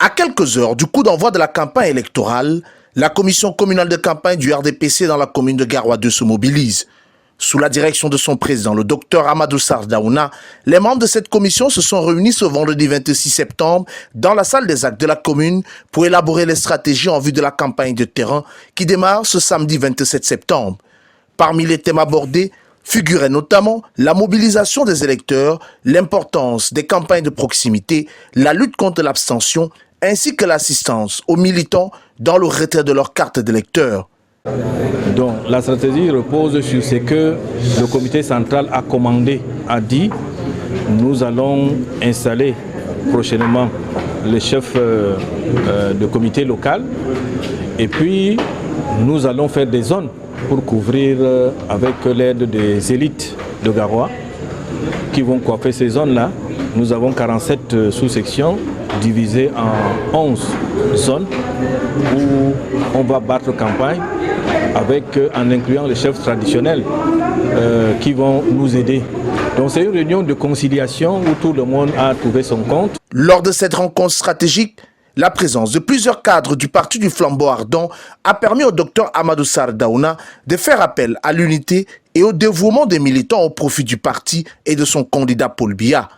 À quelques heures du coup d'envoi de la campagne électorale, la commission communale de campagne du RDPC dans la commune de Garoua 2 se mobilise. Sous la direction de son président, le docteur Amadou Sarr Daouna, les membres de cette commission se sont réunis ce vendredi 26 septembre dans la salle des actes de la commune pour élaborer les stratégies en vue de la campagne de terrain qui démarre ce samedi 27 septembre. Parmi les thèmes abordés, figurait notamment la mobilisation des électeurs, l'importance des campagnes de proximité, la lutte contre l'abstention, ainsi que l'assistance aux militants dans le retrait de leur carte d'électeur. Donc la stratégie repose sur ce que le comité central a commandé, a dit. Nous allons installer prochainement le chef de comité local et puis nous allons faire des zones pour couvrir avec l'aide des élites de Garoua qui vont coiffer ces zones-là. Nous avons 47 sous-sections divisées en 11 zones où on va battre campagne en incluant les chefs traditionnels qui vont nous aider. Donc c'est une réunion de conciliation où tout le monde a trouvé son compte. Lors de cette rencontre stratégique, la présence de plusieurs cadres du parti du Flambeau Ardent a permis au docteur Amadou Sarr Daouna de faire appel à l'unité et au dévouement des militants au profit du parti et de son candidat Paul Biya.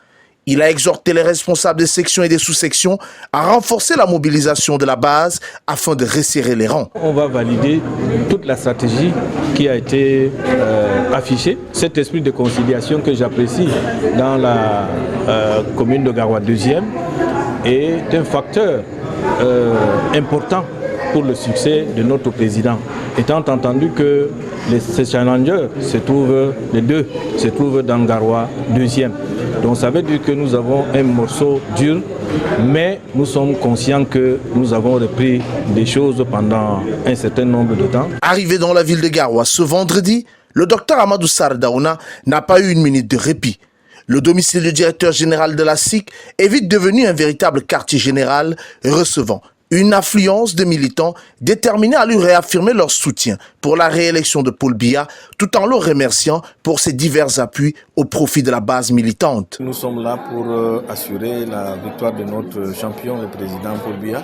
Il a exhorté les responsables des sections et des sous-sections à renforcer la mobilisation de la base afin de resserrer les rangs. On va valider toute la stratégie qui a été affichée. Cet esprit de conciliation que j'apprécie dans la commune de Garoua 2e est un facteur important pour le succès de notre président. Étant entendu que ces challengers les deux se trouvent dans Garoua 2e. Donc ça veut dire que nous avons un morceau dur, mais nous sommes conscients que nous avons repris des choses pendant un certain nombre de temps. Arrivé dans la ville de Garoua ce vendredi, le docteur Amadou Sarr Daouna n'a pas eu une minute de répit. Le domicile du directeur général de la SIC est vite devenu un véritable quartier général, recevant une affluence de militants déterminés à lui réaffirmer leur soutien pour la réélection de Paul Biya, tout en le remerciant pour ses divers appuis au profit de la base militante. Nous sommes là pour assurer la victoire de notre champion, le président Paul Biya.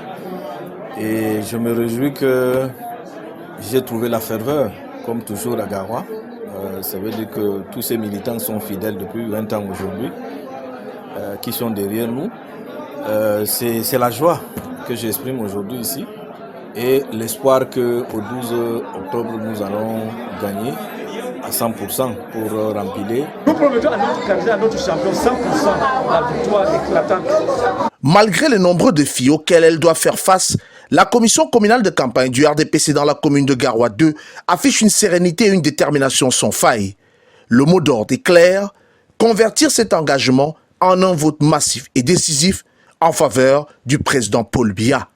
Et je me réjouis que j'ai trouvé la ferveur, comme toujours à Garoua. Ça veut dire que tous ces militants sont fidèles depuis 20 ans aujourd'hui, qui sont derrière nous. C'est la joie que j'exprime aujourd'hui ici et l'espoir qu'au 12 octobre nous allons gagner à 100% pour remplir. Nous promettons à notre candidat, à notre champion, 100% la victoire éclatante. Malgré les nombreux défis auxquels elle doit faire face, la commission communale de campagne du RDPC dans la commune de Garoua 2 affiche une sérénité et une détermination sans faille. Le mot d'ordre est clair, convertir cet engagement en un vote massif et décisif en faveur du président Paul Biya.